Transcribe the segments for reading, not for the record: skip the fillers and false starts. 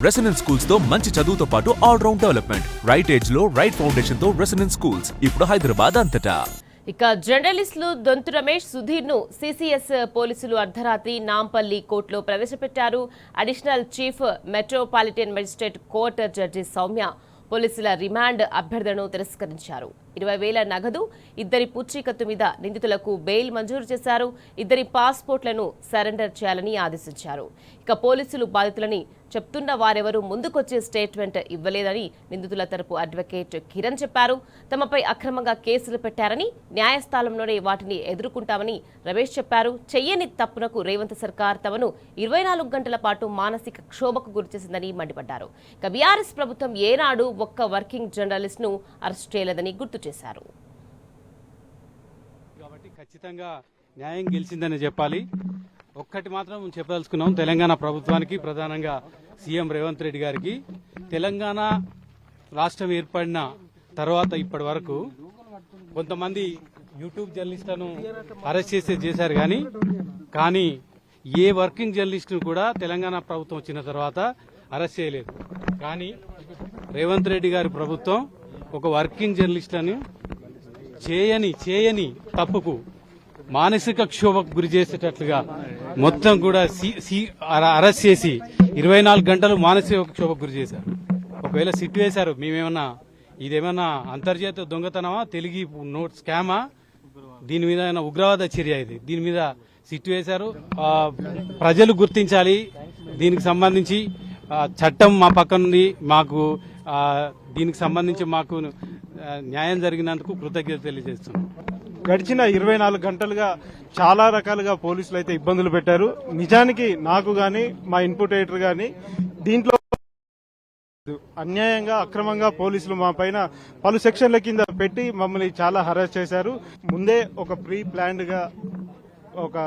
Residence schools తో మంచి చదువుతో పాటు all round development right age లో రైట్ ఫౌండేషన్ తో రెసిడెన్స్ స్కూల్స్ ఇప్పుడు హైదరాబాద్ అంతటా. ఇక జర్నలిస్టులు దొంతు రమేష్ సుధీర్ ను సిసిఎస్ పోలీసులు అర్ధరాత్రి నాంపల్లి కోర్టులో ప్రవేశపెట్టారు. Additional chief metropolitan magistrate court judge Soumya పోలీసుల రిమాండ్ అభ్యర్థనను తిరస్కరించారు. 20,000 నగదు, 2 పూచీకత్తు మీద నిందితులకు బెయిల్ మంజూరు చేశారు. 2 పాస్పోర్ట్లను సరెండర్ చేయాలని ఆదేశించారు. ఇక పోలీసులు బాధితులని చెప్తున్న వారెవరూ ముందుకొచ్చే స్టేట్మెంట్ ఇవ్వలేదని నిందితుల తరపు అడ్వకేట్ కిరణ్ చెప్పారు. తమపై అక్రమంగా కేసులు పెట్టారని, న్యాయస్థానంలోనే వాటిని ఎదుర్కొంటామని రమేష్ చెప్పారు. చెయ్యని తప్పునకు రేవంత్ సర్కార్ తమను 24 గంటల పాటు మానసిక క్షోభకు గురిచేసిందని మండిపడ్డారు. ఇక బీఆర్ఎస్ ప్రభుత్వం ఏనాడు ఒక్క వర్కింగ్ జర్నలిస్ట్ ను అరెస్ట్ చేయలేదని గుర్తు చేశారు. కాబట్టి ఖచ్చితంగా న్యాయం గెలిచిందని చెప్పాలి. ఒక్కటి మాత్రం చెప్పదలుచుకున్నాం, తెలంగాణ ప్రభుత్వానికి, ప్రధానంగా సీఎం రేవంత్ రెడ్డి గారికి, తెలంగాణ రాష్ట్రం ఏర్పడిన తర్వాత ఇప్పటి వరకు కొంతమంది యూట్యూబ్ జర్నలిస్టులను అరెస్ట్ చేశారు. కానీ ఏ వర్కింగ్ జర్నలిస్టును కూడా తెలంగాణ ప్రభుత్వం వచ్చిన తర్వాత అరెస్ట్ చేయలేదు. కానీ రేవంత్ రెడ్డి గారి ప్రభుత్వం ఒక వర్కింగ్ జర్నలిస్టులను చేయని తప్పుకు మానసిక క్షోభకు గురి చేసేటట్లుగా మొత్తం కూడా అరెస్ట్ చేసి 24 గంటలు మానసిక క్షోభకు గురి చేశారు. ఒకవేళ సిట్ వేశారు, మేమేమన్నా ఇదేమన్నా అంతర్జాతీయ దొంగతనమా, తెలుగు నోట్ స్కామా, దీని మీద ఉగ్రవాద చర్య ఇది, దీని మీద సిట్ వేశారు. ప్రజలు గుర్తించాలి. దీనికి సంబంధించి చట్టం మా పక్కనుంది. మాకు దీనికి సంబంధించి మాకు న్యాయం జరిగినందుకు కృతజ్ఞత తెలియజేస్తున్నాం. గడిచిన 24 గంటలుగా చాలా రకాలుగా పోలీసులు అయితే ఇబ్బందులు పెట్టారు. నిజానికి నాకు గాని, మా ఇన్పుట్ ఎడిటర్ గాని దీంట్లో అన్యాయంగా, అక్రమంగా పోలీసులు మా పైన పలు సెక్షన్ల కింద పెట్టి మమ్మల్ని చాలా హరాస్ చేశారు. ముందే ఒక ప్రీ ప్లాన్డ్ గా ఒక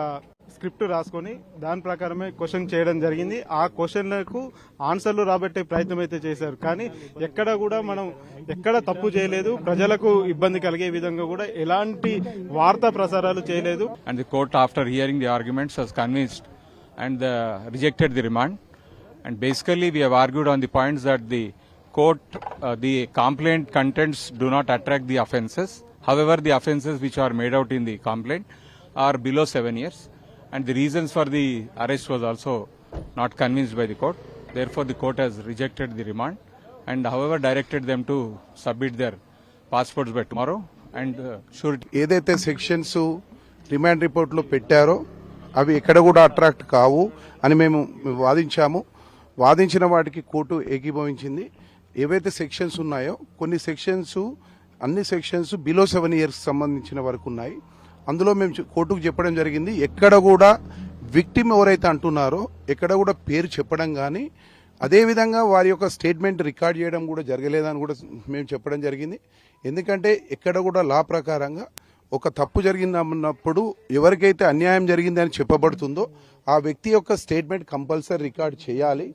స్క్రిప్ట్ రాసుకొని దాని ప్రకారమే క్వశ్చన్ చేయడం జరిగింది. ఆ క్వశ్చన్లకు ఆన్సర్లు రాబట్టే ప్రయత్నం అయితే చేశారు. కానీ ఎక్కడ కూడా మనం ఎక్కడ తప్పు చేయలేదు. ప్రజలకు ఇబ్బంది కలిగే విధంగా కూడా ఎలాంటి వార్తా ప్రసారాలు చేయలేదు. And the court, after hearing the arguments, was convinced and rejected the remand. And basically we have argued on the points that the court, the complaint contents do not attract the offences. However, the offences which are made out in the complaint are below 7 years. And the reasons for the arrest was also not convinced by the court. Therefore, the court has rejected the remand and however directed them to submit their passports by tomorrow and surety. ఏదైతే sections remand report లో పెట్టారో అవి ఎక్కడ కూడా attract కావు అని మేము వాదించాము. వాదించిన వాటికి కోర్టు ఏకీభవించింది. ఏవైతే సెక్షన్స్ ఉన్నాయో కొన్ని సెక్షన్స్, అన్ని సెక్షన్స్ బిలో 7 ఇయర్స్ సంబంధించిన వరకు ఉన్నాయి. అందులో మేము కోర్టుకు చెప్పడం జరిగింది, ఎక్కడ కూడా విక్టిమ్ ఎవరైతే అంటున్నారో ఎక్కడ కూడా పేరు చెప్పడం కానీ, అదేవిధంగా వారి యొక్క స్టేట్మెంట్ రికార్డ్ చేయడం కూడా జరగలేదని కూడా మేము చెప్పడం జరిగింది. ఎందుకంటే ఎక్కడ కూడా లా ప్రకారంగా ఒక తప్పు జరిగినప్పుడు ఎవరికైతే అన్యాయం జరిగిందని చెప్పబడుతుందో ఆ వ్యక్తి యొక్క స్టేట్మెంట్ కంపల్సరీ రికార్డ్ చేయాలి.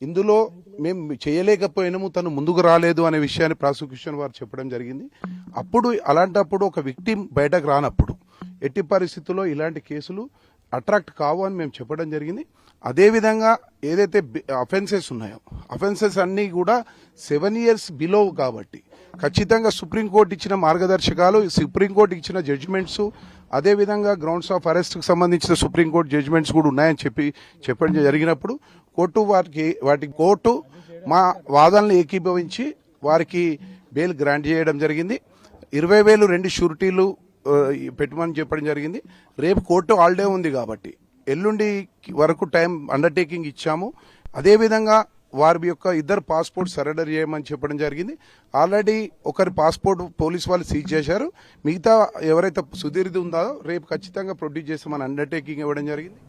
ఇందులో మేము చేయలేకపోయినాము, తను ముందుకు రాలేదు అనే విషయాన్ని ప్రాసిక్యూషన్ వారు చెప్పడం జరిగింది. అప్పుడు అలాంటప్పుడు ఒక విక్టిమ్ బయటకు రానప్పుడు ఎట్టి పరిస్థితుల్లో ఇలాంటి కేసులు అట్రాక్ట్ కావు అని మేము చెప్పడం జరిగింది. అదేవిధంగా ఏదైతే అఫెన్సెస్ ఉన్నాయో అఫెన్సెస్ అన్నీ కూడా 7 ఇయర్స్ బిలో కాబట్టి ఖచ్చితంగా సుప్రీంకోర్టు ఇచ్చిన మార్గదర్శకాలు, సుప్రీంకోర్టు ఇచ్చిన జడ్జిమెంట్స్, అదేవిధంగా గ్రౌండ్స్ ఆఫ్ అరెస్ట్కి సంబంధించిన సుప్రీంకోర్టు జడ్జిమెంట్స్ కూడా ఉన్నాయని చెప్పడం జరిగినప్పుడు కోర్టు మా వాదనలు ఏకీభవించి వారికి బెయిల్ గ్రాంట్ చేయడం జరిగింది. 20,000 2 షూరిటీలు పెట్టమని చెప్పడం జరిగింది. రేపు కోర్టు హాలిడే ఉంది కాబట్టి ఎల్లుండి వరకు టైం అండర్టేకింగ్ ఇచ్చాము. అదేవిధంగా వారి యొక్క 2 పాస్పోర్ట్ సరెండర్ చేయమని చెప్పడం జరిగింది. ఆల్రెడీ ఒకరి పాస్పోర్ట్ పోలీసు వాళ్ళు సీజ్ చేశారు. మిగతా ఎవరైతే సుధీర్ది ఉందో రేపు ఖచ్చితంగా ప్రొడ్యూస్ చేస్తామని అండర్టేకింగ్ ఇవ్వడం జరిగింది.